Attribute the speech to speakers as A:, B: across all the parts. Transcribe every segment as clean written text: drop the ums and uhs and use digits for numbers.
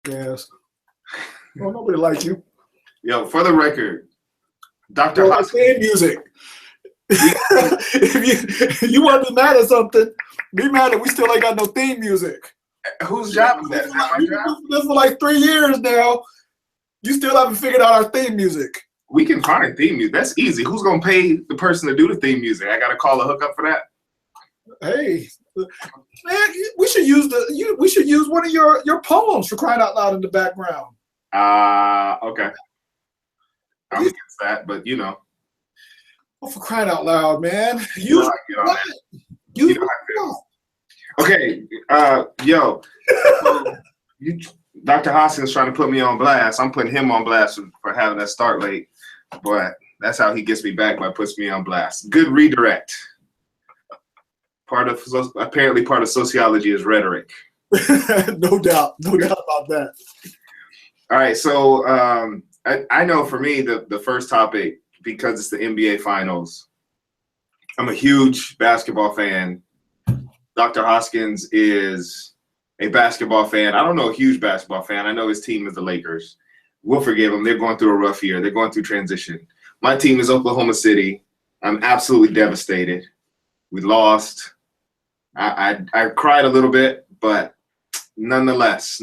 A: Yes. Well, nobody like you.
B: Yo, for the record, Dr.
A: Well,
B: Hoskins.
A: theme music. If you want to be mad at something, be mad that we still ain't got no theme music.
B: Whose job is that? Is that my
A: We've been
B: job?
A: doing this for like 3 years now. You still haven't figured out our theme music.
B: We can find theme music. That's easy. Who's gonna pay the person to do the theme music? I gotta call a hookup for that.
A: Hey, man, we should use one of your poems, for crying out loud, in the background.
B: Okay. I'm against that, but you know.
A: Oh, for crying out loud, man.
B: Okay, yo, Dr. Hoskins trying to put me on blast. I'm putting him on blast for having that start late, but that's how he gets me back by puts me on blast. Good redirect. Apparently part of sociology is rhetoric.
A: No doubt about that.
B: All right, so I know for me the first topic, because it's the NBA Finals, I'm a huge basketball fan. Dr. Hoskins is a basketball fan. I don't know a huge basketball fan. I know his team is the Lakers. We'll forgive them. They're going through a rough year. They're going through transition. My team is Oklahoma City. I'm absolutely devastated. We lost. I cried a little bit, but nonetheless.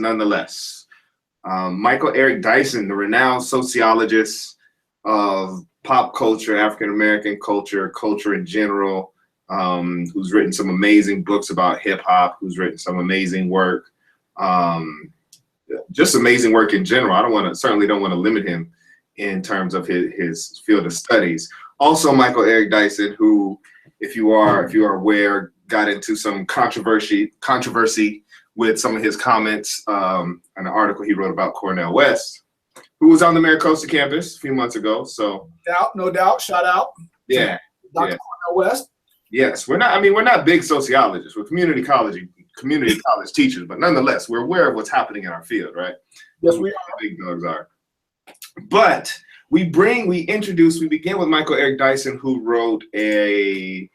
B: Michael Eric Dyson, the renowned sociologist of pop culture, African-American culture in general, who's written some amazing books about hip hop, who's written some amazing work, just amazing work in general. I certainly don't want to limit him in terms of his field of studies. Also, Michael Eric Dyson, who, if you are aware, got into some controversy with some of his comments in an article he wrote about Cornel West, who was on the Maricosta campus a few months ago. So
A: no doubt, shout out.
B: Yeah.
A: Dr. Cornel West.
B: Yes, we're not big sociologists. We're community college teachers, but nonetheless, we're aware of what's happening in our field, right?
A: Yes, we are.
B: Big dogs are. But we begin with Michael Eric Dyson, who wrote a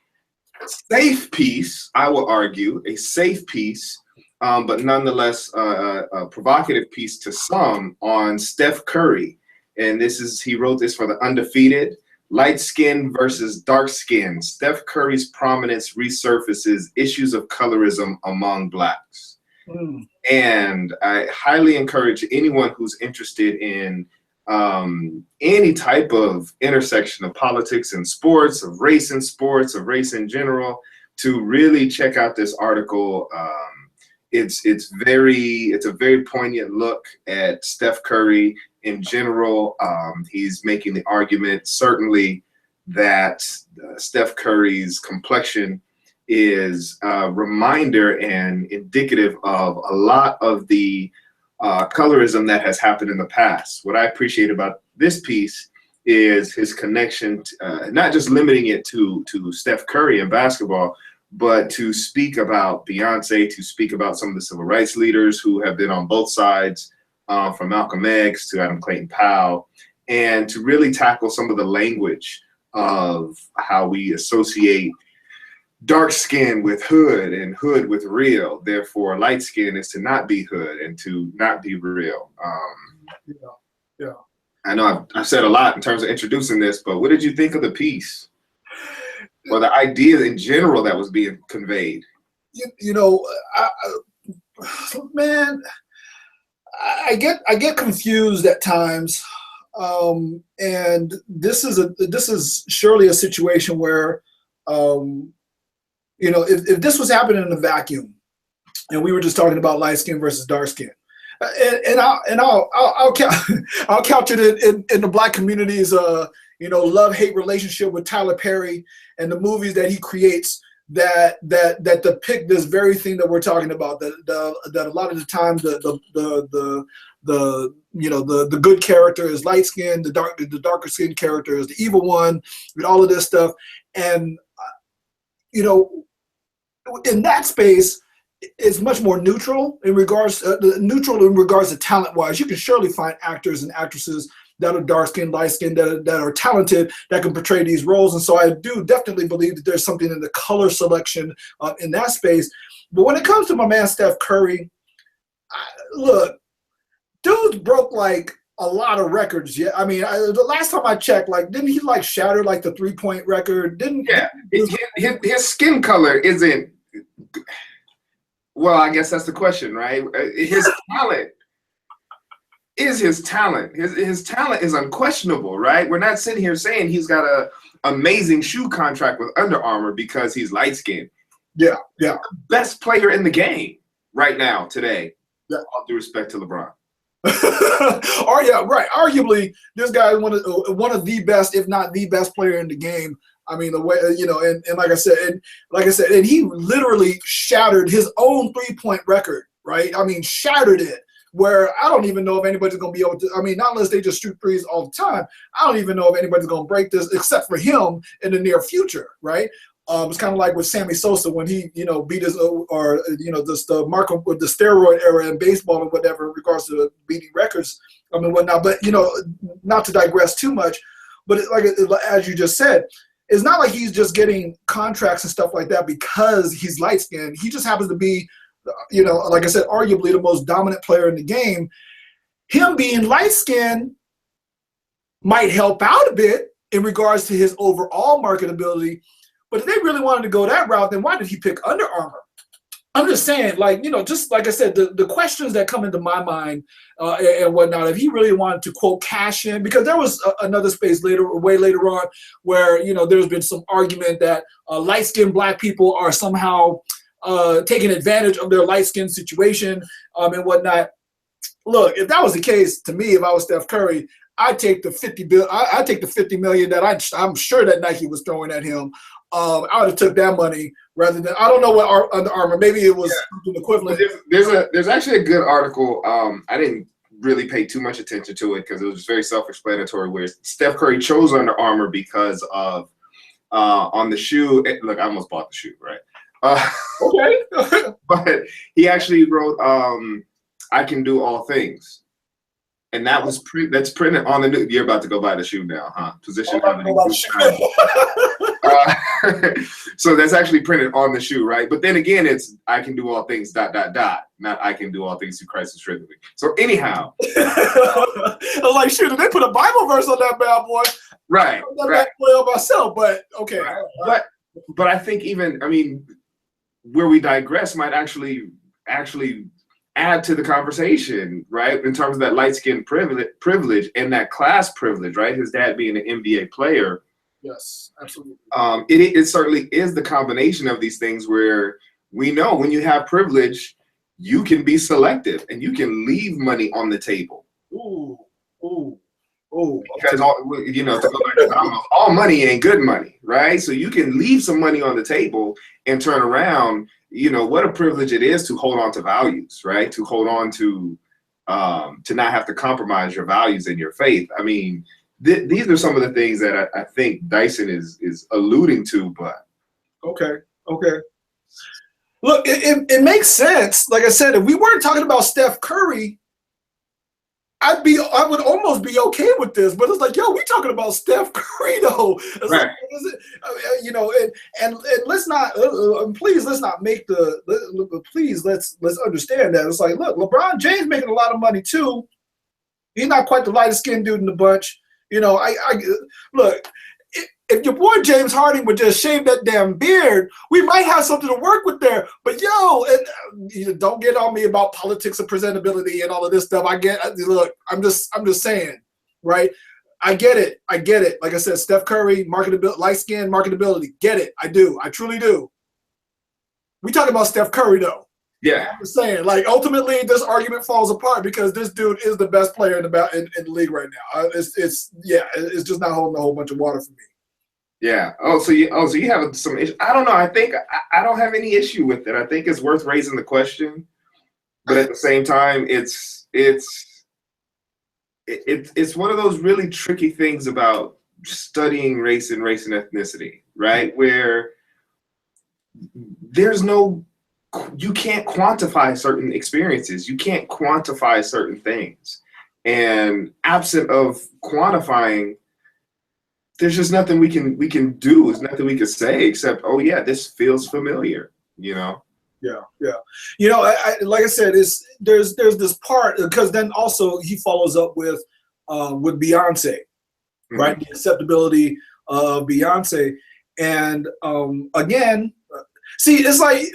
B: safe piece, I will argue, a safe piece, but nonetheless a provocative piece to some on Steph Curry. And he wrote this for The Undefeated. Light skin versus dark skin. Steph Curry's prominence resurfaces issues of colorism among blacks. And I highly encourage anyone who's interested in any type of intersection of politics and sports, of race in general, to really check out this article. It's a very poignant look at Steph Curry in general. He's making the argument, certainly, that Steph Curry's complexion is a reminder and indicative of a lot of the colorism that has happened in the past. What I appreciate about this piece is his connection, not just limiting it to Steph Curry and basketball, but to speak about Beyonce, to speak about some of the civil rights leaders who have been on both sides, from Malcolm X to Adam Clayton Powell, and to really tackle some of the language of how we associate dark skin with hood and hood with real. Therefore, light skin is to not be hood and to not be real.
A: Yeah.
B: I know I've said a lot in terms of introducing this, but what did you think of the piece? Or the idea in general that was being conveyed?
A: I get confused at times, and this is surely a situation where, if this was happening in a vacuum, and we were just talking about light skin versus dark skin, and I'll couch it in the black community's love-hate relationship with Tyler Perry and the movies that he creates that depict this very thing that we're talking about. That a lot of the time the good character is light skinned, the darker skinned character is the evil one, with all of this stuff. And in that space, it's much more neutral in regards to talent wise. You can surely find actors and actresses that are dark skinned, light skinned, that are talented, that can portray these roles. And so I do definitely believe that there's something in the color selection in that space. But when it comes to my man Steph Curry, look, dude's broke like a lot of records. Yeah, I mean, the last time I checked, like, didn't he like shatter like the 3-point record?
B: His skin color isn't. Well, I guess that's the question, right? His talent is his talent. His talent is unquestionable, right? We're not sitting here saying he's got a amazing shoe contract with Under Armour because he's light skinned.
A: Yeah.
B: Best player in the game right now today.
A: Yeah.
B: All due respect to LeBron.
A: Oh yeah, right. Arguably, this guy is one of the best, if not the best player in the game. I mean, the way, you know, and like I said, and he literally shattered his own 3-point record, right? I mean, shattered it. Where I don't even know if anybody's going to be able to. I mean, not unless they just shoot threes all the time. I don't even know if anybody's going to break this except for him in the near future, right? It's kind of like with Sammy Sosa when he, you know, beat his, or you know, the mark of the steroid era in baseball or whatever in regards to beating records, I mean, whatnot. But you know, not to digress too much, but as you just said, it's not like he's just getting contracts and stuff like that because he's light skinned. He just happens to be, you know, like I said, arguably the most dominant player in the game. Him being light skinned might help out a bit in regards to his overall marketability. But if they really wanted to go that route, then why did he pick Under Armour? I'm just saying, like, you know, just like I said, the questions that come into my mind and whatnot, if he really wanted to, quote, cash in, because there was another space way later on where, you know, there's been some argument that light-skinned black people are somehow taking advantage of their light-skinned situation and whatnot. Look, if that was the case, to me, if I was Steph Curry, I'd take the $50 million that I'm sure that Nike was throwing at him. I would have took that money rather than, I don't know what Under Armour, maybe it was something equivalent.
B: There's actually a good article. I didn't really pay too much attention to it because it was very self-explanatory, where Steph Curry chose Under Armour because of on the shoe. Look, I almost bought the shoe, right?
A: Okay.
B: But he actually wrote, "I can do all things." And that's printed on the new. You're about to go buy the shoe now, huh? Position. So that's actually printed on the shoe, right? But then again, it's "I can do all things, ... not I can do all things through Christ who strengthens me." So anyhow,
A: I was like, shoot, did they put a Bible verse on that bad boy?
B: Right.
A: Bad boy on myself, but okay.
B: Right. But I think even, I mean, where we digress might actually add to the conversation, right? In terms of that light skin privilege and that class privilege, right? His dad being an NBA player.
A: Yes, absolutely.
B: It certainly is the combination of these things where we know when you have privilege, you can be selective and you can leave money on the table.
A: Ooh.
B: Because you know, to go back to the, all money ain't good money, right? So you can leave some money on the table and turn around. You know, what a privilege it is to hold on to values, right? To hold on to not have to compromise your values and your faith. I mean, these are some of the things that I think Dyson is alluding to, but.
A: Okay. Look, it makes sense. Like I said, if we weren't talking about Steph Curry, I would almost be okay with this, but it's like, yo, we talking about Steph Curry though. It's
B: right.
A: Like, you know, and let's not, please, let's not make please, let's understand that. It's like, look, LeBron James making a lot of money too. He's not quite the lightest skinned dude in the bunch. You know, I look, if your boy James Harden would just shave that damn beard, we might have something to work with there. But yo, don't get on me about politics of presentability and all of this stuff. Look, I'm just saying, right? I get it. Like I said, Steph Curry, marketability, light skin, marketability. Get it. I do. I truly do. We talking about Steph Curry though.
B: Yeah.
A: I'm just saying, like, ultimately this argument falls apart because this dude is the best player in the league right now. It's just not holding a whole bunch of water for me.
B: Yeah. So you have some issue. I don't know. I think I don't have any issue with it. I think it's worth raising the question, but at the same time, it's one of those really tricky things about studying race and ethnicity, right? Where you can't quantify certain experiences. You can't quantify certain things, and absent of quantifying, there's just nothing we can do. There's nothing we can say except, oh yeah, this feels familiar, you know?
A: Yeah, yeah. You know, like I said, there's this part, because then also he follows up with Beyonce, right? The acceptability of Beyonce, and again, see, it's like,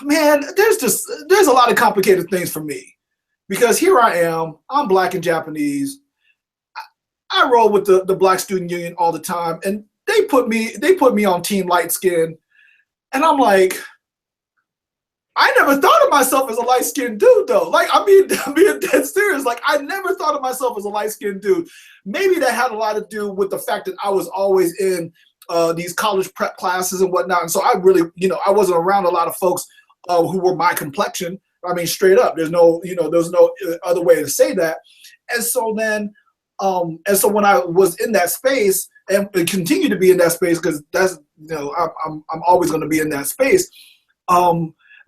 A: man, there's a lot of complicated things for me, because here I am, I'm Black and Japanese. I roll with the Black Student Union all the time, and they put me on Team Light Skin, and I'm like, I never thought of myself as a light-skinned dude, though. Like, I'm being dead serious. Like, I never thought of myself as a light-skinned dude. Maybe that had a lot to do with the fact that I was always in these college prep classes and whatnot. And so I really, I wasn't around a lot of folks who were my complexion. I mean, straight up, there's no other way to say that. And so then, when I was in that space and continue to be in that space, because that's, I'm always going to be in that space.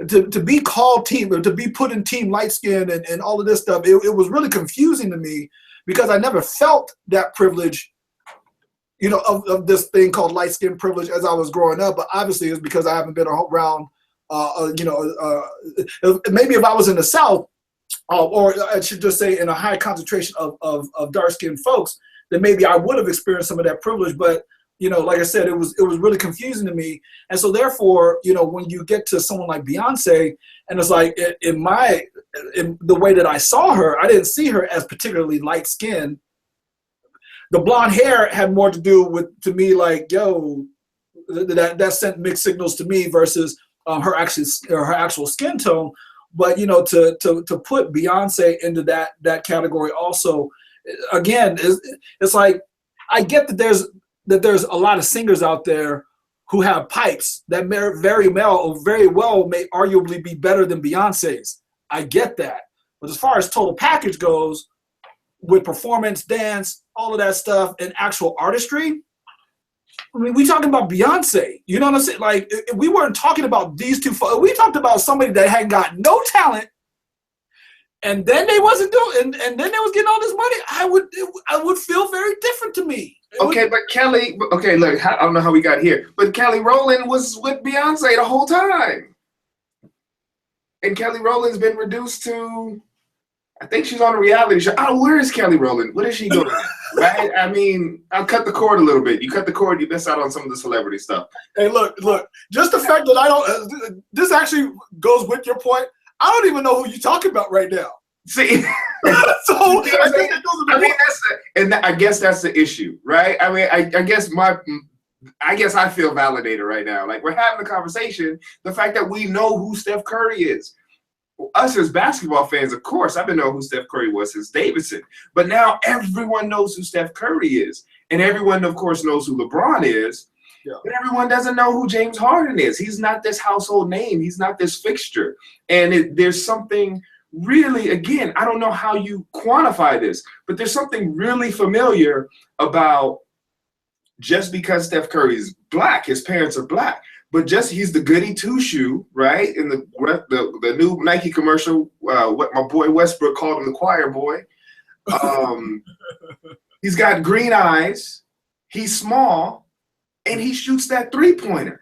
A: To be called team, to be put in Team Light Skin and all of this stuff, it was really confusing to me, because I never felt that privilege, of this thing called light skin privilege as I was growing up. But obviously it's because I haven't been around, maybe if I was in the South, or I should just say in a high concentration of dark skinned folks, then maybe I would have experienced some of that privilege. But like I said, it was really confusing to me. And so therefore, when you get to someone like Beyonce, and it's like, in the way that I saw her, I didn't see her as particularly light skinned. The blonde hair had more to do with, to me, like, that sent mixed signals to me versus her actual skin tone. But to put Beyonce into that category also, again, it's like, I get that there's a lot of singers out there who have pipes that very well may arguably be better than Beyonce's. I get that. But as far as total package goes, with performance, dance, all of that stuff, and actual artistry, I mean, we talking about Beyonce. You know what I'm saying? Like, we weren't talking about these two. We talked about somebody that hadn't got no talent, and then they wasn't doing, and then they was getting all this money. I would feel very different to me.
B: But Kelly, look, I don't know how we got here, but Kelly Rowland was with Beyonce the whole time. And Kelly Rowland's been reduced to, I think she's on a reality show. Oh, where is Kelly Rowland? What is she doing? Right? I mean, I'll cut the cord a little bit. You cut the cord, you miss out on some of the celebrity stuff.
A: Hey, look, just the fact that I don't, this actually goes with your point. I don't even know who you're talking about right now.
B: See,
A: so
B: I guess that's the issue, right? I mean, I guess I feel validated right now. Like, we're having a conversation. The fact that we know who Steph Curry is, us as basketball fans, of course, I've been knowing who Steph Curry was since Davidson. But now everyone knows who Steph Curry is, and everyone, of course, knows who LeBron is. Yeah. But everyone doesn't know who James Harden is. He's not this household name. He's not this fixture. And there's something really, again, I don't know how you quantify this, but there's something really familiar about, just because Steph Curry's Black, his parents are Black, but just he's the goody two-shoe, right? In the new Nike commercial, what my boy Westbrook called him, the choir boy. He's got green eyes, he's small, and he shoots that three-pointer.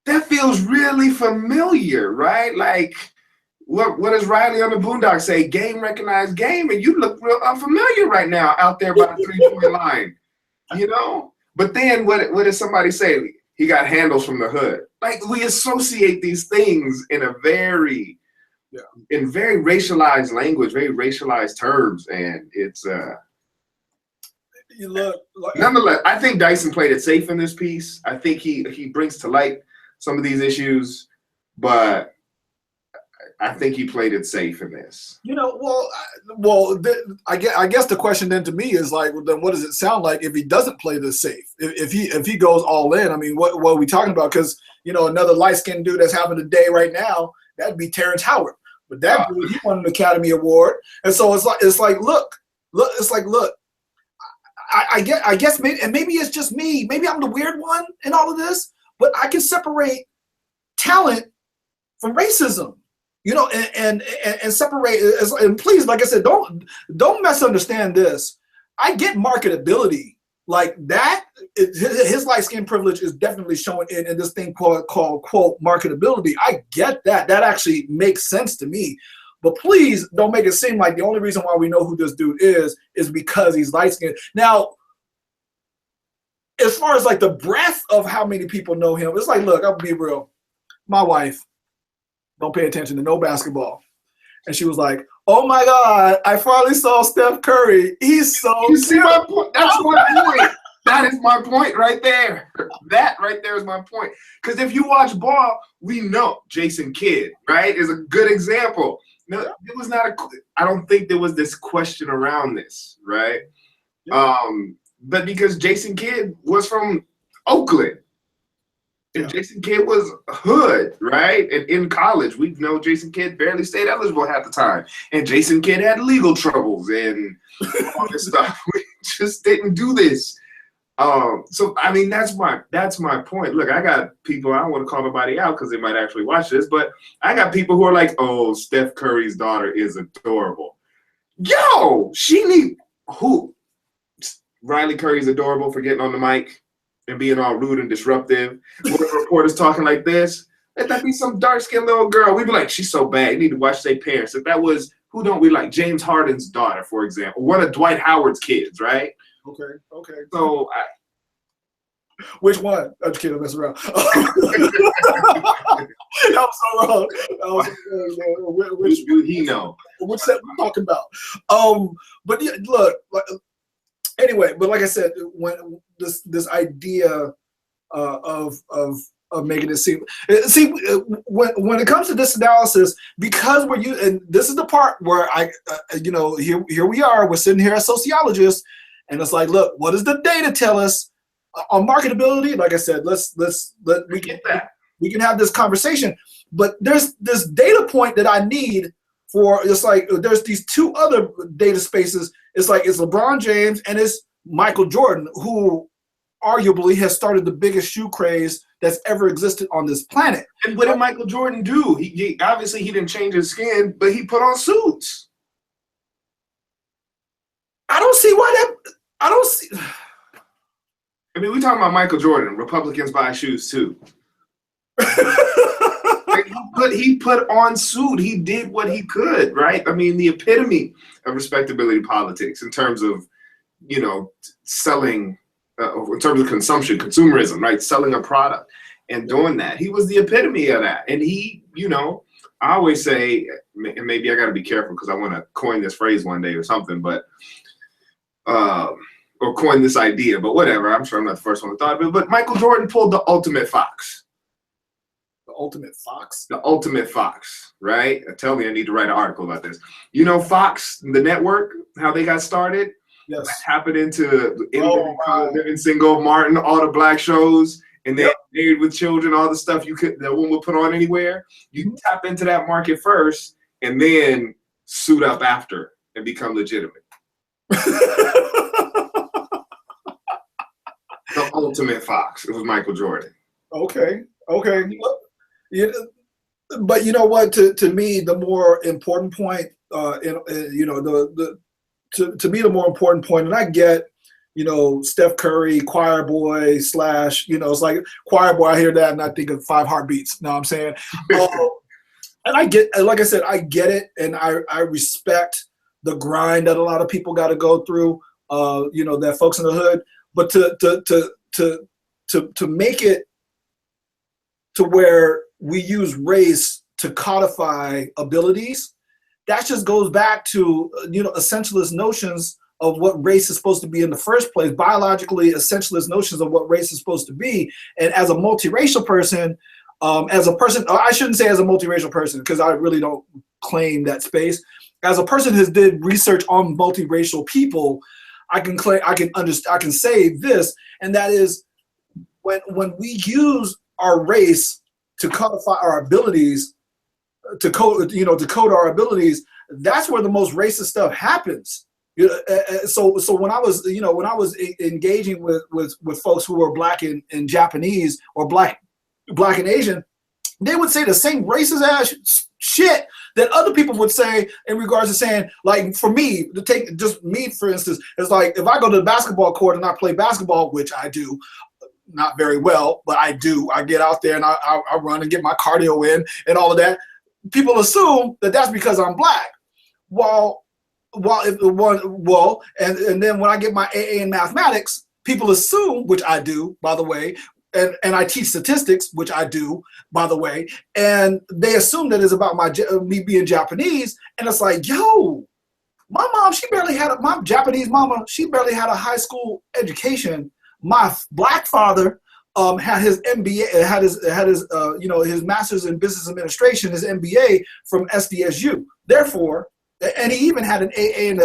B: That feels really familiar, right? Like, what does Riley on the Boondocks say? Game recognized game, and you look real unfamiliar right now out there by the three-point line, But then what does somebody say? He got handles from the hood. Like, we associate these things in a very racialized language, very racialized terms, and it's nonetheless, I think Dyson played it safe in this piece. I think he brings to light some of these issues, but I think he played it safe in this.
A: I guess the question then to me is like, well, then what does it sound like if he doesn't play this safe? If he goes all in, I mean, what are we talking about? Because another light-skinned dude that's having a day right now, that'd be Terrence Howard. But that dude, he won an Academy Award, and so it's like, look. I guess maybe it's just me. Maybe I'm the weird one in all of this, but I can separate talent from racism. And separate, and please, like I said, don't misunderstand this. I get marketability like that. his light skin privilege is definitely showing in this thing called quote marketability. I get that. That actually makes sense to me. But please don't make it seem like the only reason why we know who this dude is because he's light skinned. Now, as far as like the breadth of how many people know him, it's like, look, I'll be real. My wife don't pay attention to no basketball. And she was like, oh my God, I finally saw Steph Curry. He's so
B: You see my point? That's my point. That is my point right there. That right there is my point. Because if you watch ball, we know Jason Kidd, right, is a good example. No, it was not I don't think there was this question around this, right? Yeah. But because Jason Kidd was from Oakland. And yeah. Jason Kidd was hood, right? And in college, we know Jason Kidd barely stayed eligible half the time. And Jason Kidd had legal troubles and all this stuff. We just didn't do this. So I mean, that's my point. Look, I got people, I don't want to call nobody out because they might actually watch this, but I got people who are like, oh, Steph Curry's daughter is adorable. Yo, who? Riley Curry's adorable for getting on the mic and being all rude and disruptive. When the reporter's talking like this, let that be some dark-skinned little girl. We'd be like, she's so bad. You need to watch their parents. If that was, who don't we like? James Harden's daughter, for example. One of Dwight Howard's kids, right?
A: Okay.
B: So,
A: which one? I'm just kidding. I'm messing around. That was so wrong.
B: Which do he know?
A: Which set we're talking about? But yeah, look. Anyway, but like I said, when this idea of making it seem, when it comes to this analysis, because we're using, and this is the part where here we are, we're sitting here as sociologists, and it's like, look, what does the data tell us on marketability? Like I said, we get that. We can have this conversation, but there's this data point that I need for, it's like, there's these two other data spaces. It's like, it's LeBron James and it's Michael Jordan, who arguably has started the biggest shoe craze that's ever existed on this planet.
B: And what did Michael Jordan do? He obviously he didn't change his skin, but he put on suits.
A: I don't see why that. I don't see.
B: I mean, we're talking about Michael Jordan. Republicans buy shoes too. Like he put on suit. He did what he could, right? I mean, the epitome of respectability politics in terms of, selling, in terms of consumerism, right? Selling a product and doing that. He was the epitome of that. And he, I always say, and maybe I got to be careful because I want to coin this phrase one day or something, but or coin this idea, but whatever. I'm sure I'm not the first one to thought of it. But Michael Jordan pulled the ultimate fox.
A: The ultimate fox?
B: The ultimate fox, right? Tell me I need to write an article about this. Fox, the network, how they got started?
A: Yes.
B: That happened into Living Single, Martin, all the black shows, and then Married with Children, all the stuff that one would put on anywhere. You tap into that market first and then suit up after and become legitimate. The ultimate fox. It was Michael Jordan.
A: Okay. Yeah, but you know what? To me, the more important point, to me, the more important point, and I get, Steph Curry, choir boy / it's like choir boy. I hear that and I think of 5 Heartbeats. Know what I'm saying? And I get, like I said, I get it, and I respect the grind that a lot of people got to go through. That folks in the hood, but to make it to where we use race to codify abilities, that just goes back to essentialist notions of what race is supposed to be in the first place, biologically essentialist notions of what race is supposed to be. And as a multiracial person, I shouldn't say as a multiracial person because I really don't claim that space. As a person who did research on multiracial people, I can say this, and that is when we use our race to codify our abilities, to code our abilities, that's where the most racist stuff happens. So when I was engaging with folks who were black and Japanese or black and Asian, they would say the same racist ass shit that other people would say in regards to saying, like, for me, to take just me, for instance, it's like if I go to the basketball court and I play basketball, which I do, not very well, but I do. I get out there and I run and get my cardio in and all of that. People assume that that's because I'm black. And then when I get my AA in mathematics, people assume, which I do, by the way, and I teach statistics, which I do, by the way, and they assume that it's about me being Japanese, and it's like, yo, my mom, my Japanese mama, she barely had a high school education. My black father had his MBA, had his master's in business administration, his MBA from SDSU. Therefore, and he even had an AA and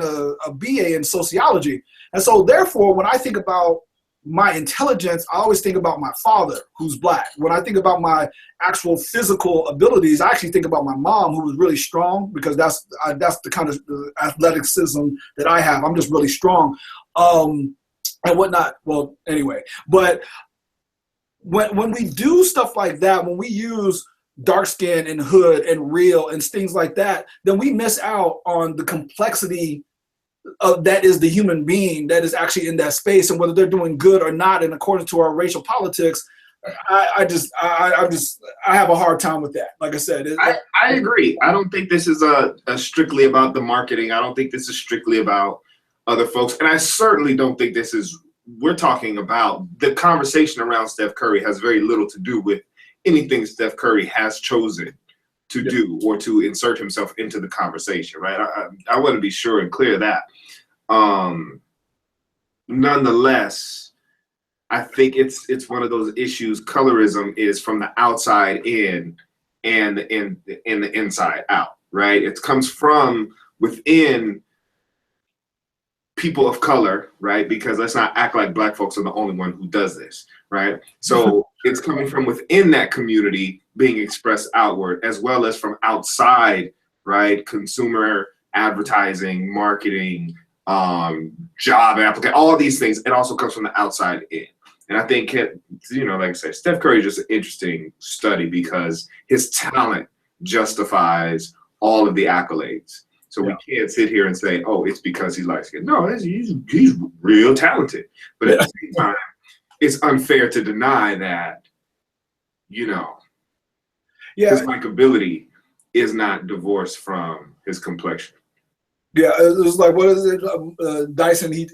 A: a BA in sociology. And so therefore, when I think about my intelligence, I always think about my father, who's black. When I think about my actual physical abilities, I actually think about my mom, who was really strong, because that's the kind of athleticism that I have. I'm just really strong. And whatnot. Well, anyway, but when we do stuff like that, when we use dark skin and hood and real and things like that, then we miss out on the complexity of that is the human being that is actually in that space, and whether they're doing good or not in accordance to our racial politics. I have a hard time with that. Like I said,
B: I agree. I don't think this is a strictly about the marketing. I don't think this is strictly about other folks. And I certainly don't think we're talking about the conversation around Steph Curry has very little to do with anything Steph Curry has chosen to do or to insert himself into the conversation, right? I want to be sure and clear that. Nonetheless, I think it's one of those issues. Colorism is from the outside in and the inside out, right? It comes from within people of color, right? Because let's not act like black folks are the only one who does this, right? So it's coming from within that community being expressed outward, as well as from outside, right? Consumer advertising, marketing, job applicant, all these things. It also comes from the outside in. And I think, like I said, Steph Curry is just an interesting study because his talent justifies all of the accolades. So we can't sit here and say, oh, it's because he's light skinned. No, he's real talented. But at the same time, it's unfair to deny that, his likability is not divorced from his complexion.
A: Yeah, it was like, what is it? Dyson, he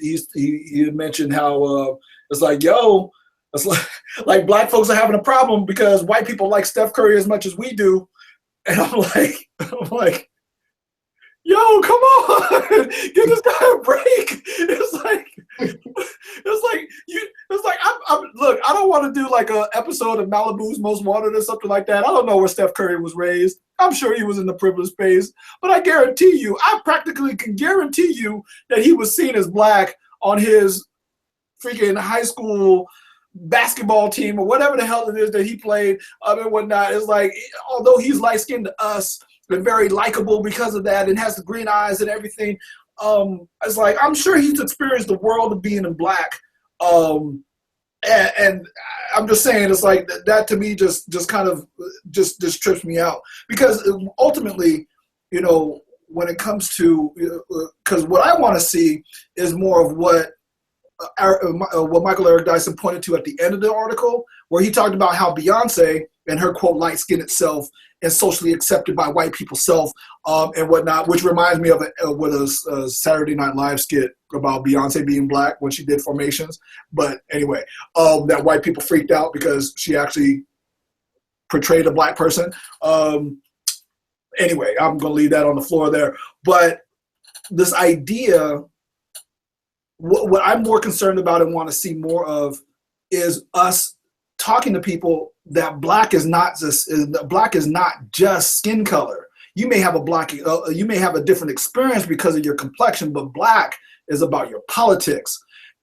A: had mentioned how it's like, yo, it's like black folks are having a problem because white people like Steph Curry as much as we do. And I'm like, yo, come on, give this guy a break. Look, I don't want to do like an episode of Malibu's Most Wanted or something like that. I don't know where Steph Curry was raised. I'm sure he was in the privileged space, but I practically can guarantee you that he was seen as black on his freaking high school basketball team or whatever the hell it is that he played and whatnot. It's like, although he's light skinned to us, and very likable because of that, and has the green eyes and everything. It's like, I'm sure he's experienced the world of being in black. And I'm just saying, it's like that to me just kind of just trips me out, because ultimately, when it comes to, because what I want to see is more of what Michael Eric Dyson pointed to at the end of the article, where he talked about how Beyonce and her, quote, light skin itself is socially accepted by white people self and whatnot, which reminds me of a Saturday Night Live skit about Beyonce being black when she did Formations. But anyway, that white people freaked out because she actually portrayed a black person. Anyway, I'm going to leave that on the floor there. But this idea, what I'm more concerned about and want to see more of is us talking to people that black is not just skin color. You may have a different experience because of your complexion, but black is about your politics.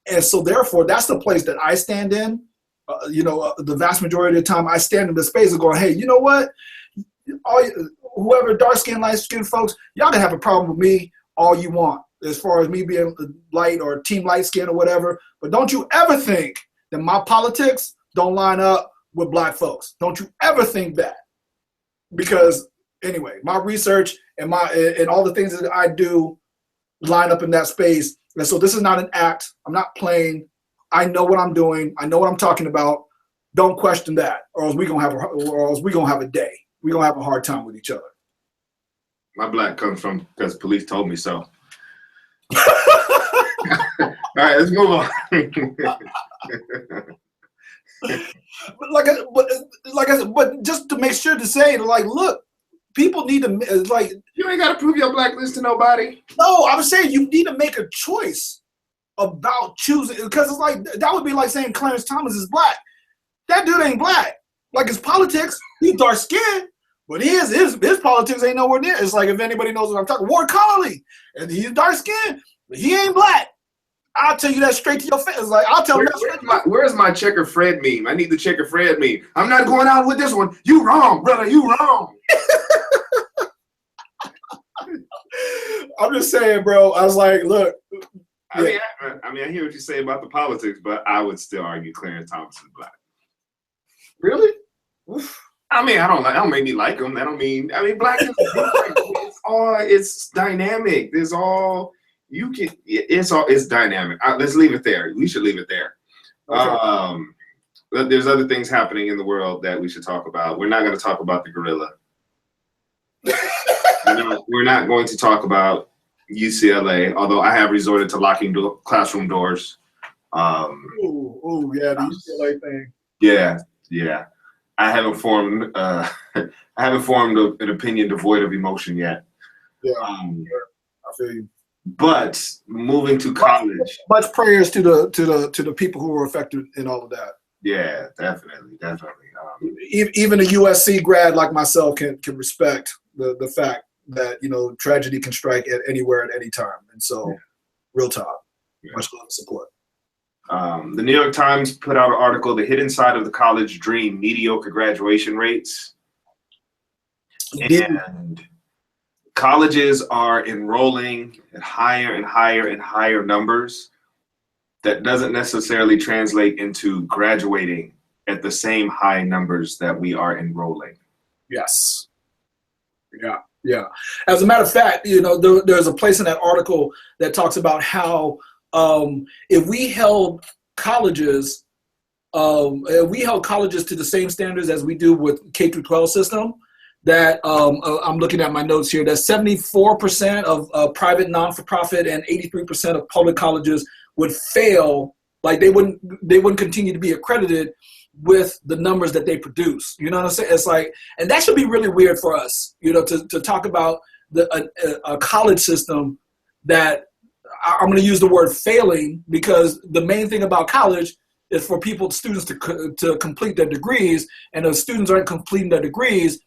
A: And so therefore, that's the place that I stand in. The vast majority of the time I stand in the space of going, hey, you know what? Whoever dark skin, light skin folks, y'all can have a problem with me all you want, as far as me being light or team light skin or whatever. But don't you ever think that my politics don't line up with black folks. Don't you ever think that. Because Anyway, my research and all the things that I do line up in that space. And so this is not an act. I'm not playing. I know what I'm doing. I know what I'm talking about. Don't question that, or else we're gonna have a day. We're gonna have a hard time with each other.
B: My black comes from because police told me so. All right, let's move on.
A: but just to make sure to say, like, look, people need to, like,
B: you ain't got to prove your blackness to nobody.
A: No, I was saying you need to make a choice about choosing, because it's like that would be like saying Clarence Thomas is black. That dude ain't black. Like, his politics, he's dark skinned, but his politics ain't nowhere near. It's like, if anybody knows what I'm talking, Ward Connolly, and he's dark skinned, but he ain't black. I'll tell you that straight to your face. Like, I'll tell you that.
B: Where's my Checker Fred meme? I need the Checker Fred meme. I'm not going out with this one. You wrong, brother. You wrong.
A: I'm just saying, bro. I was like, look.
B: I mean, I hear what you say about the politics, but I would still argue Clarence Thomas is black.
A: Really?
B: Oof. I mean, I don't make me like him. Black is different. It's dynamic. It's dynamic. Let's leave it there. We should leave it there. Okay. But there's other things happening in the world that we should talk about. We're not going to talk about the gorilla. We're not going to talk about UCLA, although I have resorted to locking classroom doors.
A: Yeah, the UCLA thing.
B: Yeah. I haven't formed an opinion devoid of emotion yet.
A: Yeah, I feel you.
B: But moving to college,
A: much prayers to the people who were affected in all of that.
B: Yeah, definitely.
A: Even a USC grad like myself can respect the fact that, you know, tragedy can strike at anywhere at any time, and so real talk. Much love and support.
B: The New York Times put out an article, "The Hidden Side of the College Dream: Mediocre Graduation Rates," and colleges are enrolling at higher and higher and higher numbers. That doesn't necessarily translate into graduating at the same high numbers that we are enrolling.
A: Yes. Yeah. As a matter of fact, you know, there's a place in that article that talks about how if we held colleges to the same standards as we do with K through 12 system, that I'm looking at my notes here, that 74% of private non-for-profit and 83% of public colleges would fail. Like, they wouldn't continue to be accredited with the numbers that they produce. You know what I'm saying? It's like, and that should be really weird for us, you know, to talk about a college system that, I'm going to use the word failing, because the main thing about college is for students to complete their degrees, and if students aren't completing their degrees,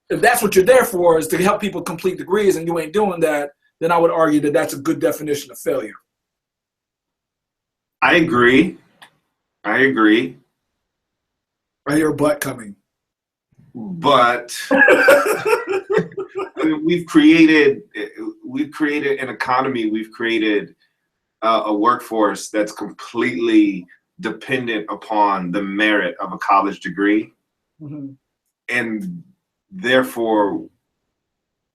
A: if that's what you're there for, is to help people complete degrees, and you ain't doing that, then I would argue that that's a good definition of failure.
B: I agree. I
A: hear a butt coming.
B: But we've created an economy. We've created a workforce that's completely dependent upon the merit of a college degree. Mm-hmm. And therefore,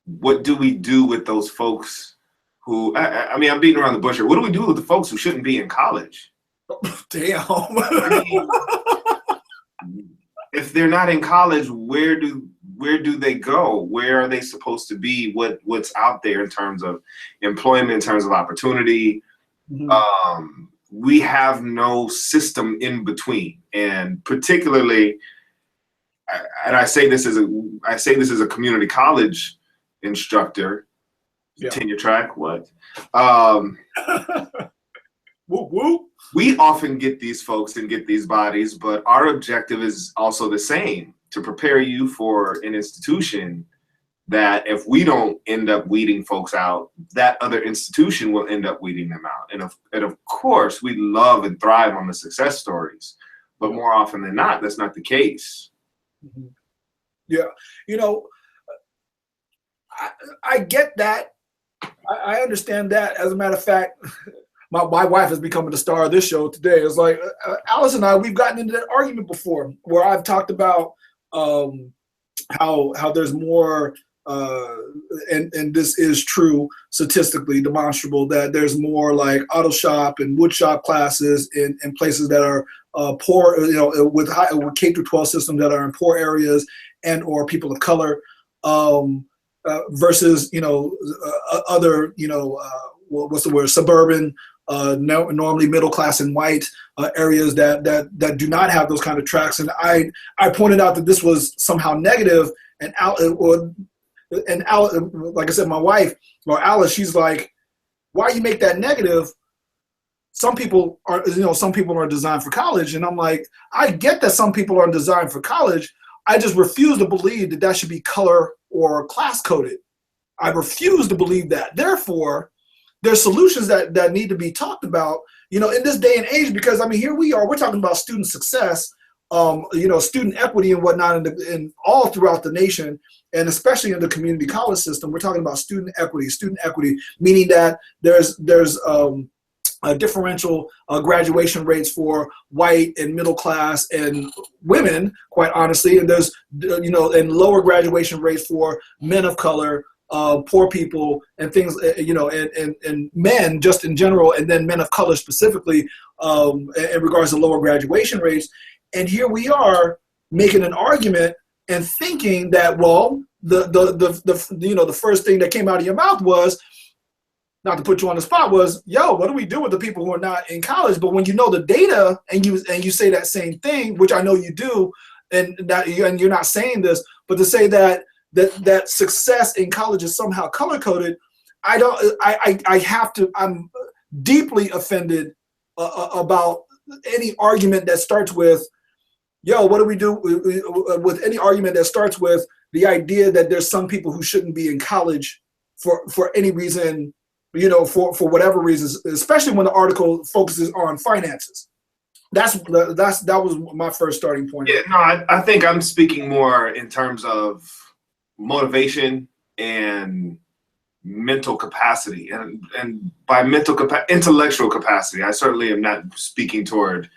B: what do we do with those folks who, I'm beating around the bush here. What do we do with the folks who shouldn't be in college?
A: Damn.
B: If they're not in college, where do they go? Where are they supposed to be? What's out there in terms of employment, in terms of opportunity? Mm-hmm. We have no system in between, and particularly, and I say this as a community college instructor, tenure track. What?
A: Whoop, whoop.
B: We often get these folks and get these bodies, but our objective is also the same, to prepare you for an institution that if we don't end up weeding folks out, that other institution will end up weeding them out. And of course, we love and thrive on the success stories, but more often than not, that's not the case.
A: Mm-hmm. Yeah. You know, I get that. I understand that. As a matter of fact, my wife is becoming the star of this show today. It's like, Alice and I, we've gotten into that argument before, where I've talked about how there's more, and this is true statistically demonstrable, that there's more like auto shop and wood shop classes in places that are poor, with K through 12 systems that are in poor areas and or people of color, versus other what's the word, suburban, normally middle class and white areas that do not have those kind of tracks. And I pointed out that this was somehow negative, and like I said, my wife, or Alice, she's like, why you make that negative? Some people are designed for college. And I'm like, I get that some people are designed for college. I just refuse to believe that should be color or class coded. I refuse to believe that. Therefore, there's solutions that need to be talked about, in this day and age, because I mean, here we are, we're talking about student success, student equity and whatnot in all throughout the nation, and especially in the community college system. We're talking about student equity, meaning that there's differential graduation rates for white and middle class and women, quite honestly, and there's and lower graduation rates for men of color, poor people, and things, and men just in general, and then men of color specifically, in regards to lower graduation rates. And here we are making an argument and thinking that, well, the first thing that came out of your mouth was, not to put you on the spot, was, yo, what do we do with the people who are not in college? But when you know the data and you say that same thing, which I know you do, and you're not saying this, but to say that success in college is somehow color coded, I'm deeply offended about any argument that starts with, yo, what do we do with any argument that starts with the idea that there's some people who shouldn't be in college for any reason, for whatever reasons, especially when the article focuses on finances. That was my first starting point.
B: Yeah, no, I think I'm speaking more in terms of motivation and mental capacity, and by intellectual capacity, I certainly am not speaking toward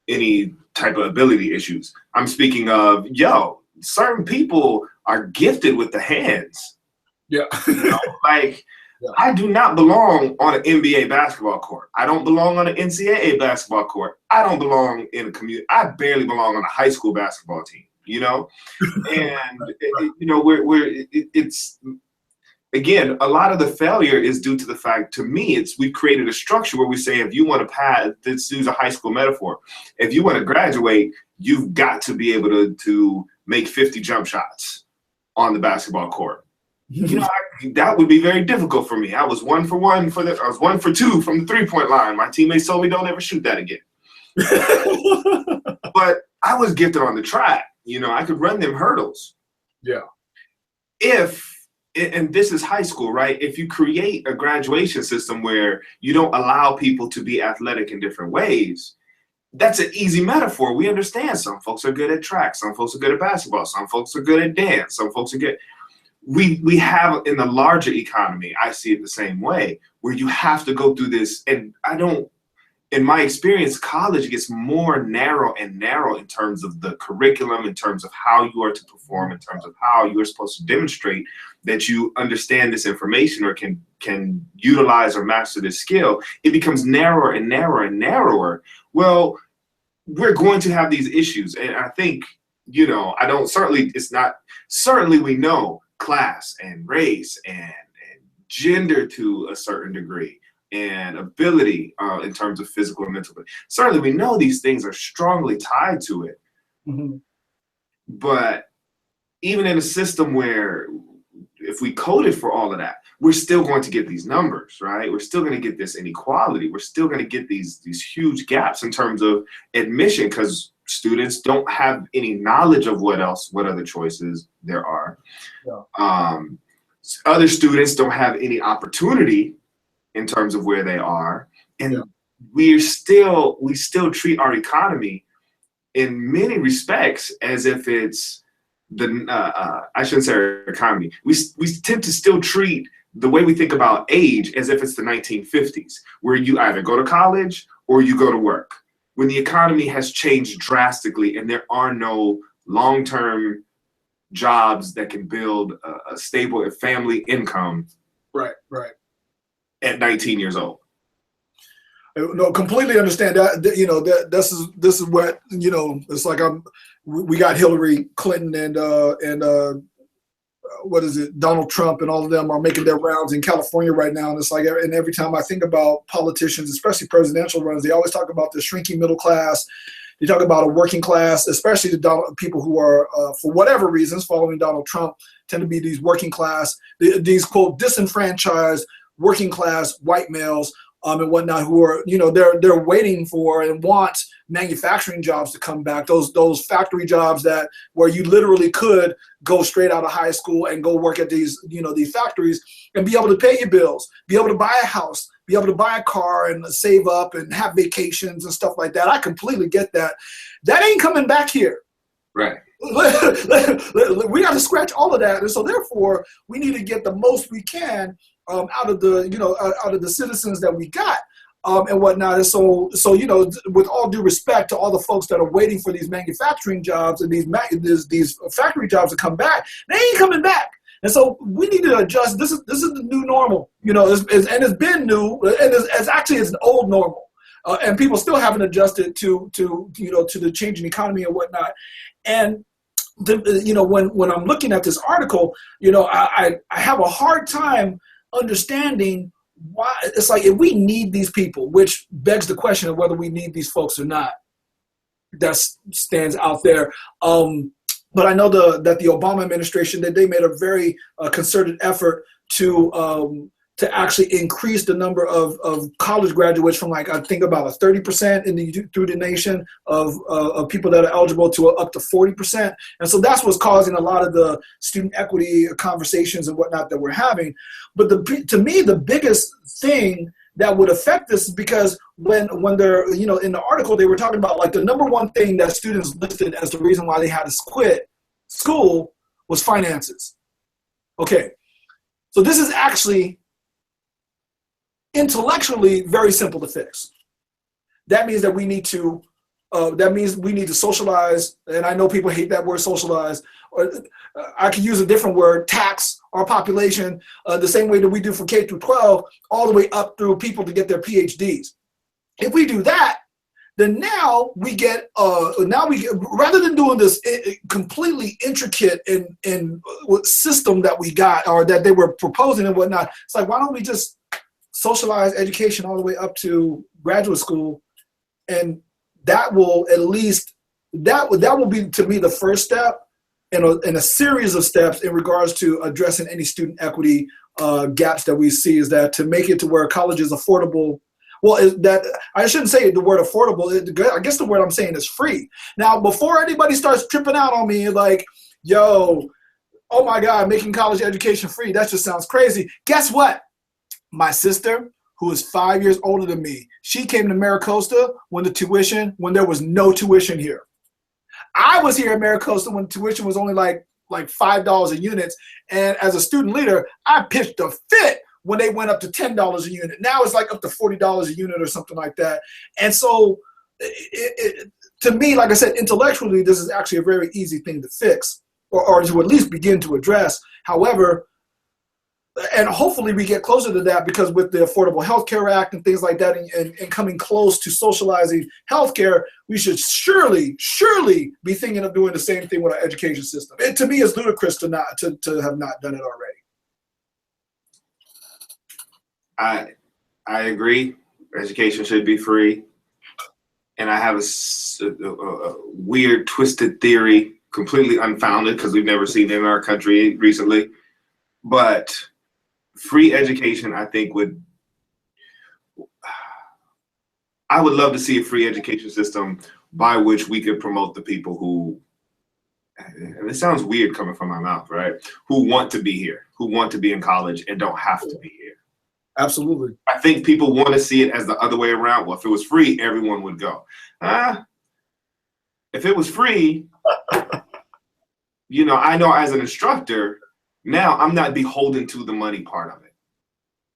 B: any type of ability issues. I'm speaking of, certain people are gifted with the hands.
A: Yeah.
B: Like, yeah. I do not belong on an NBA basketball court. I don't belong on an NCAA basketball court. I don't belong in a community. I barely belong on a high school basketball team, and it's, again, a lot of the failure is due to the fact, to me, we've created a structure where we say, if you want to pass, let's use a high school metaphor. If you want to graduate, you've got to be able to make 50 jump shots on the basketball court. That would be very difficult for me. I was 1 for 1 I was 1 for 2 from the 3-point line. My teammates told me, don't ever shoot that again. But I was gifted on the track. I could run them hurdles.
A: Yeah.
B: And this is high school, right? If you create a graduation system where you don't allow people to be athletic in different ways, that's an easy metaphor. We understand some folks are good at track, some folks are good at basketball, some folks are good at dance, some folks are good. We have, in the larger economy, I see it the same way, where you have to go through this. And in my experience, college gets more narrow and narrow in terms of the curriculum, in terms of how you are to perform, in terms of how you are supposed to demonstrate that you understand this information or can utilize or master this skill. It becomes narrower and narrower and narrower. Well, we're going to have these issues. And I think, certainly we know class and race and gender to a certain degree, and ability in terms of physical and mental. Certainly we know these things are strongly tied to it.
A: Mm-hmm.
B: But even in a system where, if we coded for all of that, we're still going to get these numbers, right? We're still going to get this inequality. We're still going to get these huge gaps in terms of admission, because students don't have any knowledge of what other choices there are. Yeah. Other students don't have any opportunity in terms of where they are. And yeah. we still treat our economy in many respects as if it's I shouldn't say our economy. We tend to still treat the way we think about age as if it's the 1950s, where you either go to college or you go to work. When the economy has changed drastically and there are no long-term jobs that can build a stable family income.
A: Right.
B: At 19 years old.
A: No, completely understand that. You know, this is what, you know, it's like we got Hillary Clinton and what is it, Donald Trump, and all of them are making their rounds in California right now. And it's like, and every time I think about politicians, especially presidential runs, they always talk about the shrinking middle class. They talk about a working class, especially the people who are, for whatever reasons, following Donald Trump, tend to be these working class, these quote disenfranchised working class white males and whatnot, who are, you know, they're waiting for and want manufacturing jobs to come back. Those factory jobs where you literally could go straight out of high school and go work at these factories and be able to pay your bills, be able to buy a house, be able to buy a car and save up and have vacations and stuff like that. I completely get that. That ain't coming back here.
B: Right.
A: We got to scratch all of that. And so therefore we need to get the most we can out of the citizens that we got and whatnot. And so, you know, with all due respect to all the folks that are waiting for these manufacturing jobs and these factory jobs to come back, they ain't coming back. And so we need to adjust. This is the new normal, you know, and it's been new, and it's an old normal, and people still haven't adjusted to the changing economy and whatnot. And you know, when I'm looking at this article, you know, I have a hard time understanding why. It's like, if we need these people, which begs the question of whether we need these folks or not, that stands out there. But I know that the Obama administration, that they made a very concerted effort to actually increase the number of college graduates from, like, I think about a 30% through the nation of people that are eligible to up to 40%. And so that's what's causing a lot of the student equity conversations and whatnot that we're having. But to me, the biggest thing that would affect this is because when they're, you know, in the article, they were talking about, like, the number one thing that students listed as the reason why they had to quit school was finances. Okay. So this is actually intellectually very simple to fix. That means that we need to socialize, and I know people hate that word, socialize, or I could use a different word, tax our population the same way that we do for K through 12, all the way up through people to get their PhDs. If we do that, then now we get rather than doing this completely intricate in system that we got, or that they were proposing and whatnot, it's like, why don't we just socialize education all the way up to graduate school? And that will at least, that will be, to me, the first step in a series of steps in regards to addressing any student equity gaps that we see, is that to make it to where college is affordable. Well, I shouldn't say the word affordable. I guess the word I'm saying is free. Now, before anybody starts tripping out on me like, yo, oh my God, making college education free, that just sounds crazy. Guess what? My sister, who is 5 years older than me, she came to MiraCosta when there was no tuition here. I was here at MiraCosta when tuition was only like $5 a unit. And as a student leader, I pitched a fit when they went up to $10 a unit. Now it's like up to $40 a unit or something like that. And so to me, like I said, intellectually, this is actually a very easy thing to fix, or to at least begin to address. However, and hopefully we get closer to that, because with the Affordable Health Care Act and things like that, and coming close to socializing healthcare, we should surely be thinking of doing the same thing with our education system. It, to me, is ludicrous to have not done it already.
B: I agree. Education should be free. And I have a weird, twisted theory, completely unfounded, because we've never seen it in our country recently. But free education, I think, I would love to see a free education system by which we could promote the people who, and it sounds weird coming from my mouth, right? Who want to be here, who want to be in college and don't have to be here.
A: Absolutely. I
B: think people want to see it as the other way around. Well, if it was free, everyone would go. If it was free, you know, I know as an instructor, now I'm not beholden to the money part of it.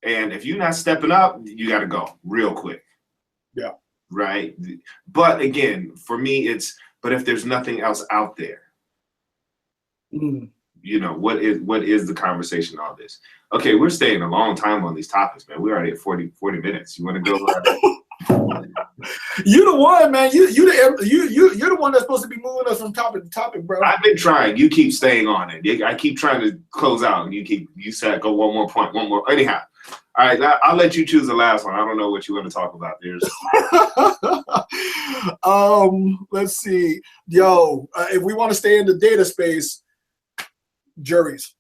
B: And if you're not stepping up, you got to go real quick.
A: Yeah.
B: Right. But again, for me, but if there's nothing else out there,
A: Mm.
B: You know, what is the conversation on this? Okay, we're staying a long time on these topics, man. We're already at 40 minutes. You want to go?
A: You the one, man. You're the one that's supposed to be moving us from topic to topic, bro.
B: I've been trying. You keep staying on it. I keep trying to close out, and you said go one more point, one more. Anyhow, all right. I'll let you choose the last one. I don't know what you want to talk about.
A: Let's see. Yo, if we want to stay in the data space, juries.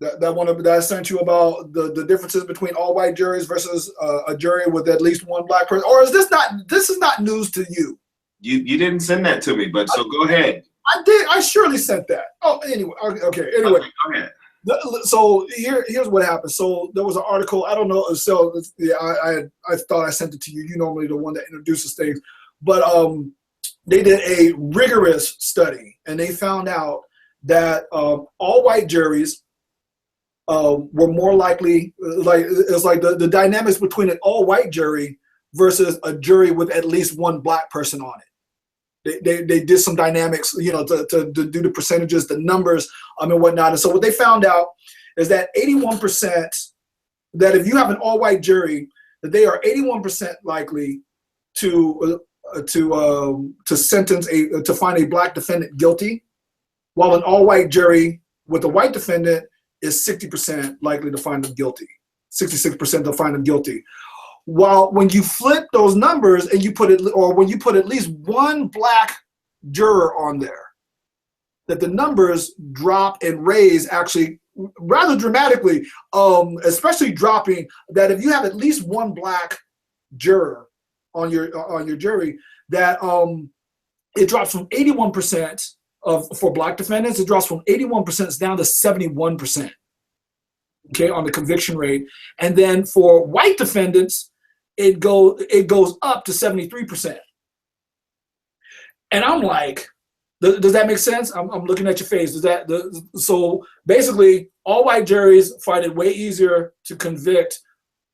A: That one that I sent you about the differences between all white juries versus a jury with at least one black person, or is this not news to you?
B: You didn't send that to me, but so go ahead.
A: I did. I surely sent that. Oh, anyway. Okay. Anyway,
B: okay, go ahead.
A: So here's what happened. So there was an article. I don't know. So yeah, I thought I sent it to you. You normally the one that introduces things, but they did a rigorous study and they found out that all white juries were more likely, like it's like the dynamics between an all white jury versus a jury with at least one black person on it. They did some dynamics, you know, to do the percentages, the numbers, and whatnot. And so what they found out is that 81%, that if you have an all white jury, that they are 81% likely to find a black defendant guilty, while an all white jury with a white defendant is 60% likely to find them guilty. 66% to find them guilty. While when you flip those numbers and you put when you put at least one black juror on there, that the numbers drop and raise actually rather dramatically, especially dropping that if you have at least one black juror on your jury, that it drops from 81% for black defendants, it drops from 81% down to 71%, okay, on the conviction rate. And then for white defendants, it goes up to 73%. And I'm like, does that make sense? I'm looking at your face. So basically, all white juries find it way easier to convict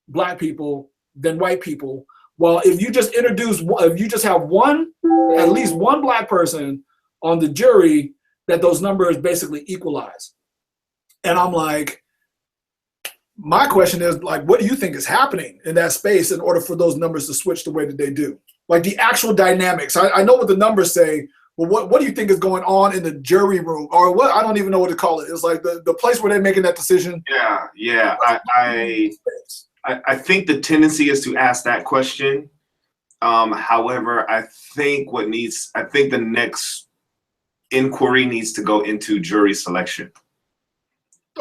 A: black people than white people. Well, if you just have at least one black person on the jury, that those numbers basically equalize. And I'm like, my question is, like, what do you think is happening in that space in order for those numbers to switch the way that they do? Like the actual dynamics. I know what the numbers say, but what do you think is going on in the jury room, or what? I don't even know what to call it. It's like the place where they're making that decision.
B: Yeah. I think the tendency is to ask that question. However, I think the next inquiry needs to go into jury selection.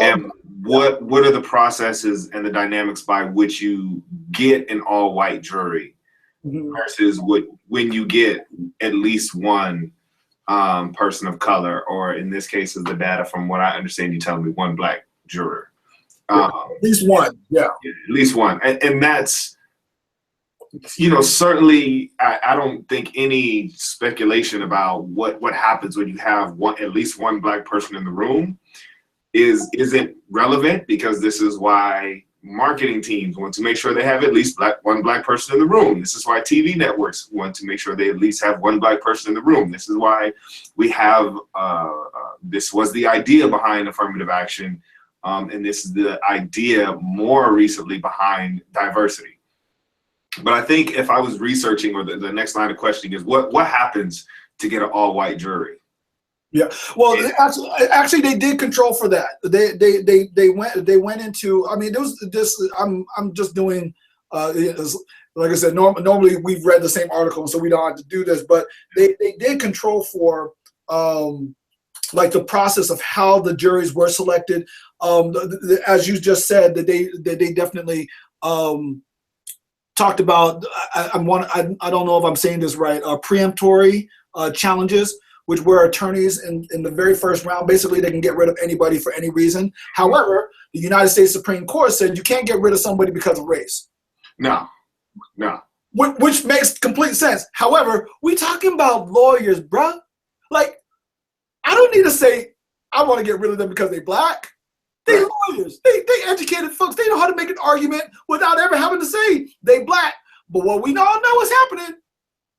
B: And what are the processes and the dynamics by which you get an all-white jury versus when you get at least one person of color, or in this case is the data from what I understand you telling me, one black juror.
A: At least one, yeah.
B: At least one. And that's, you know, certainly I don't think any speculation about what happens when you have at least one black person in the room isn't relevant, because this is why marketing teams want to make sure they have at least one black person in the room. This is why TV networks want to make sure they at least have one black person in the room. This is why we have this was the idea behind affirmative action, and this is the idea more recently behind diversity. But I think if I was researching, or the next line of questioning is what happens to get an all-white jury?
A: Yeah, well, actually, they did control for that. They went into. I mean, there was this. I'm just doing. Like I said, normally we've read the same article, so we don't have to do this. But they did control for like the process of how the juries were selected. As you just said, that they definitely talked about. I don't know if I'm saying this right. Preemptory challenges, which were attorneys in the very first round. Basically, they can get rid of anybody for any reason. However, the United States Supreme Court said you can't get rid of somebody because of race.
B: No.
A: Which makes complete sense. However, we talking about lawyers, bruh. Like, I don't need to say I want to get rid of them because they black. They lawyers. They educated folks. They know how to make an argument without ever having to say they black. But what we all know is happening,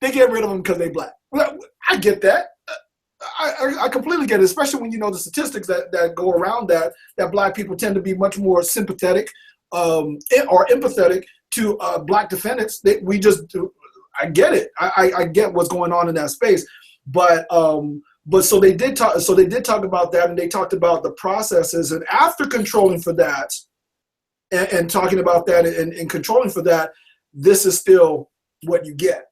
A: they get rid of them because they black. Well, I get that. I completely get it, especially when you know the statistics that go around that Black people tend to be much more sympathetic or empathetic to Black defendants. I get it. I get what's going on in that space, but so they did talk. So they did talk about that, and they talked about the processes, and after controlling for that, and talking about that, and controlling for that, this is still what you get,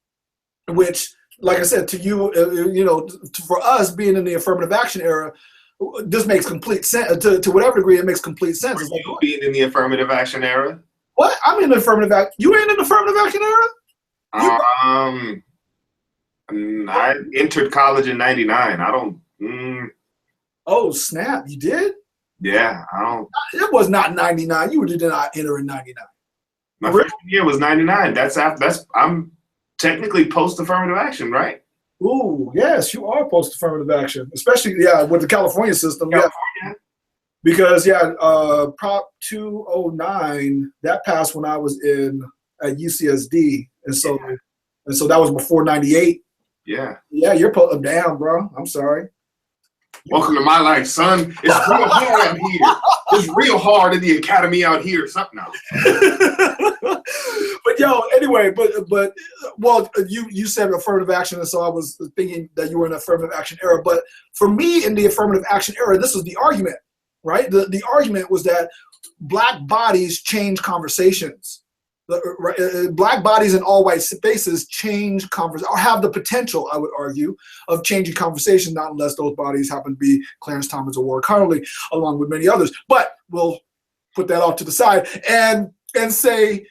A: which, like I said, to you, for us being in the affirmative action era, this makes complete sense. To whatever degree, it makes complete sense.
B: Are you being in the affirmative action era?
A: What? I'm in the affirmative action. You ain't in the affirmative action era?
B: I entered college in '99. I don't.
A: Oh snap! You did?
B: Yeah, I don't.
A: It was not '99. You did not enter in '99.
B: My freshman year was '99. That's after. I'm technically post affirmative action, right?
A: Ooh, yes, you are post affirmative action, especially with the California system.
B: California.
A: Yeah. Because Prop 209 that passed when I was at UCSD, and so that was before '98.
B: Yeah.
A: Yeah, you're damn, bro. I'm sorry.
B: Welcome to my life, son. It's real hard out here. It's real hard in the academy out here. Something else.
A: But anyway, well, you said affirmative action, and so I was thinking that you were in the affirmative action era. But for me, in the affirmative action era, this was the argument, right? The argument was that Black bodies change conversations. Black bodies in all white spaces change or have the potential, I would argue, of changing conversation, not unless those bodies happen to be Clarence Thomas or Warwick Connolly, along with many others. But we'll put that off to the side and say,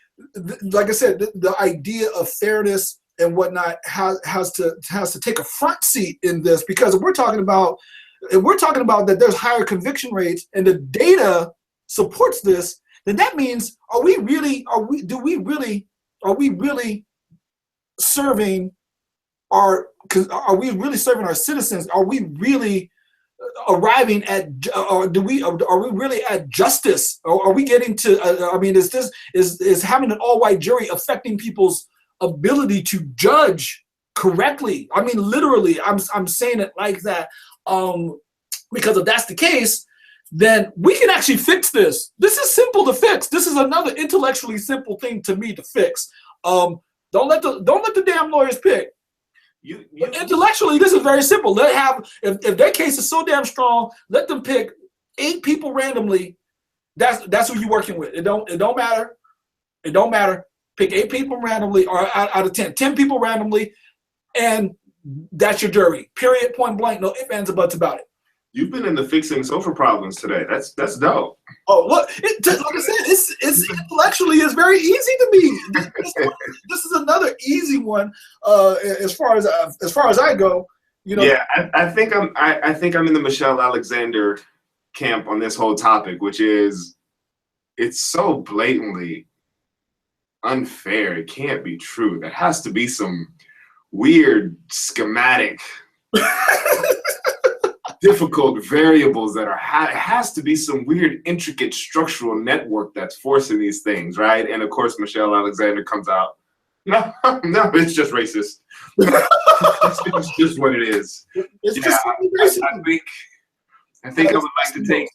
A: like I said, the idea of fairness and whatnot has to take a front seat in this, because if we're talking about that there's higher conviction rates and the data supports this, then that means are we really serving our citizens? Are we really arriving at, or are we really at justice? Or are we getting to, is having an all-white jury affecting people's ability to judge correctly? I mean, literally, I'm saying it like that, because if that's the case, then we can actually fix this. This is simple to fix. This is another intellectually simple thing to me to fix. Don't let the damn lawyers pick. But intellectually, this is very simple. If their case is so damn strong, let them pick 8 people randomly. That's who you're working with. It don't matter. It don't matter. Pick 8 people randomly, or out of 10 people randomly, and that's your jury. Period. Point blank. No ifs, ands, or buts about it.
B: You've been into fixing social problems today. That's dope.
A: Oh, look! Like I said, it's intellectually it's very easy to me. This is another easy one. As far as I go,
B: Yeah, I think I'm in the Michelle Alexander camp on this whole topic, which is it's so blatantly unfair. It can't be true. There has to be some weird schematic. Difficult variables that it has to be some weird, intricate structural network that's forcing these things, right? And of course, Michelle Alexander comes out, no, it's just racist. It's just what it is. I think I would like to take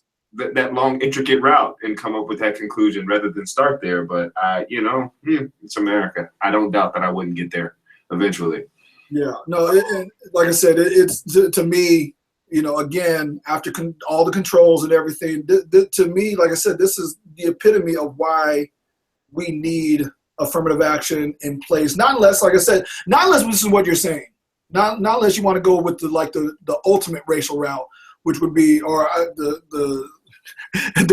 B: that long, intricate route and come up with that conclusion rather than start there. But it's America. I don't doubt that I wouldn't get there eventually.
A: Yeah, no, and like I said, it's to me. Again, after all the controls and everything, to me, like I said, this is the epitome of why we need affirmative action in place. Not unless, like I said, not unless this is what you're saying. Not unless you want to go with the ultimate racial route, which would be, or the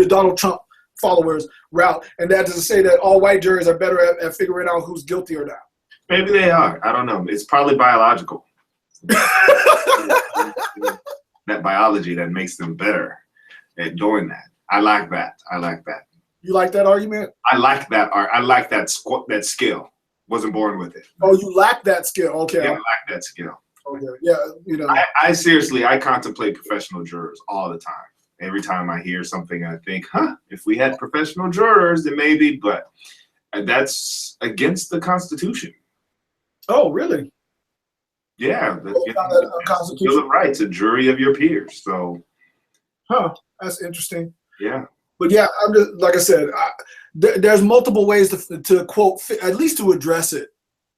A: Donald Trump followers route, and that is to say that all white juries are better at figuring out who's guilty or not.
B: Maybe they are. I don't know. It's probably biological. That biology that makes them better at doing that. I like that.
A: You like that argument?
B: I like that. I like that skill. Wasn't born with it.
A: Oh, you lack that skill. Okay.
B: Yeah, I lack that skill.
A: Okay. Yeah.
B: I seriously, I contemplate professional jurors all the time. Every time I hear something, I think, if we had professional jurors, then maybe, but that's against the Constitution.
A: Oh, really?
B: Yeah,
A: Both found that
B: the Bill
A: unconstitutional.
B: of Rights, a jury of your peers. So,
A: That's interesting.
B: yeah.
A: But yeah, I'm just like I said, there's multiple ways to quote, at least to address it,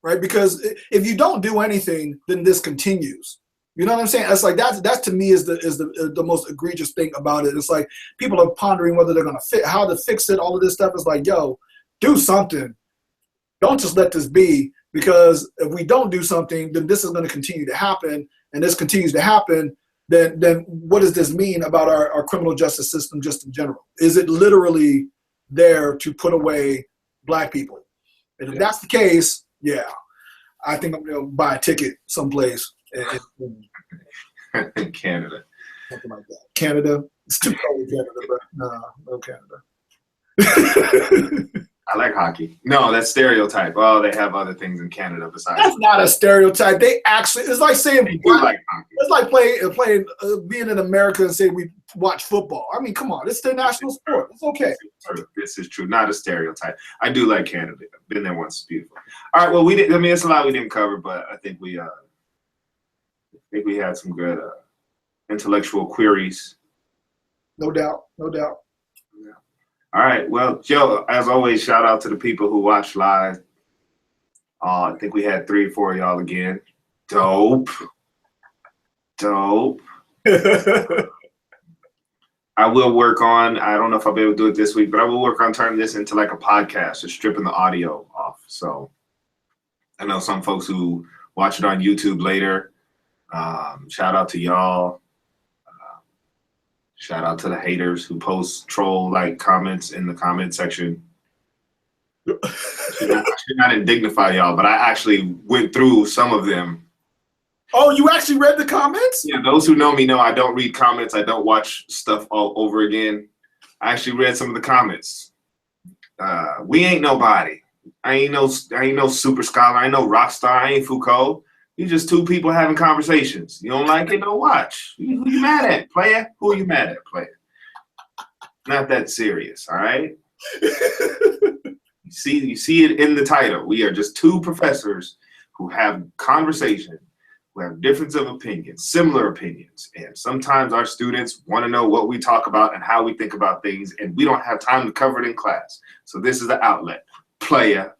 A: right? Because if you don't do anything, then this continues. You know what I'm saying? It's like that's to me is the most egregious thing about it. It's like people are pondering whether they're gonna how to fix it. All of this stuff is like, yo, do something. Don't just let this be, because if we don't do something, then this is going to continue to happen, and this continues to happen. Then what does this mean about our criminal justice system just in general? Is it literally there to put away black people? And if that's the case, yeah, I think I'm going to buy a ticket someplace
B: In Canada.
A: Something like that. Canada. It's too cold in Canada, but no Canada.
B: I like hockey. No, that's stereotype. Oh, they have other things in Canada besides.
A: That's not a stereotype. They actually, it's like saying,
B: like hockey.
A: It's like playing being in America and saying we watch football. I mean, come on, it's their national sport. It's okay.
B: This is true. Not a stereotype. I do like Canada. I've been there once. It's beautiful. All right. Well, we didn't. I mean, it's a lot we didn't cover, but I think we had some good intellectual queries.
A: No doubt. No doubt.
B: All right. Well, Joe, as always, shout out to the people who watched live. I think we had 3 or 4 of y'all again. Dope. I will work on, I don't know if I'll be able to do it this week, but I will work on turning this into like a podcast, just stripping the audio off. So I know some folks who watch it on YouTube later. Shout out to y'all. Shout out to the haters who post troll-like comments in the comment section. I should not indignify y'all, but I actually went through some of them.
A: Oh, you actually read the comments?
B: Yeah, those who know me know I don't read comments. I don't watch stuff all over again. I actually read some of the comments. We ain't nobody. I ain't no super scholar. I ain't no rock star. I ain't Foucault. You just 2 people having conversations. You don't like it? Don't watch. Who you mad at, player? Who are you mad at, player? Not that serious, all right? You see it in the title. We are just 2 professors who have conversation, who have difference of opinions, similar opinions. And sometimes our students want to know what we talk about and how we think about things, and we don't have time to cover it in class. So this is the outlet, player.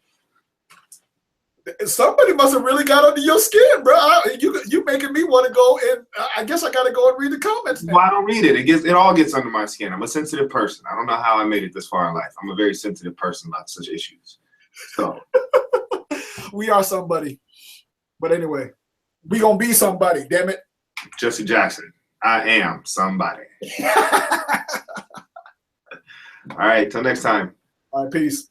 A: Somebody must have really got under your skin, bro. You making me want to go, and I guess I got to go and read the comments now.
B: Well, I don't read it. It all gets under my skin. I'm a sensitive person. I don't know how I made it this far in life. I'm a very sensitive person about such issues. So
A: we are somebody. But anyway, we gonna be somebody. Damn it,
B: Jesse Jackson. I am somebody. All right. Till next time.
A: All right. Peace.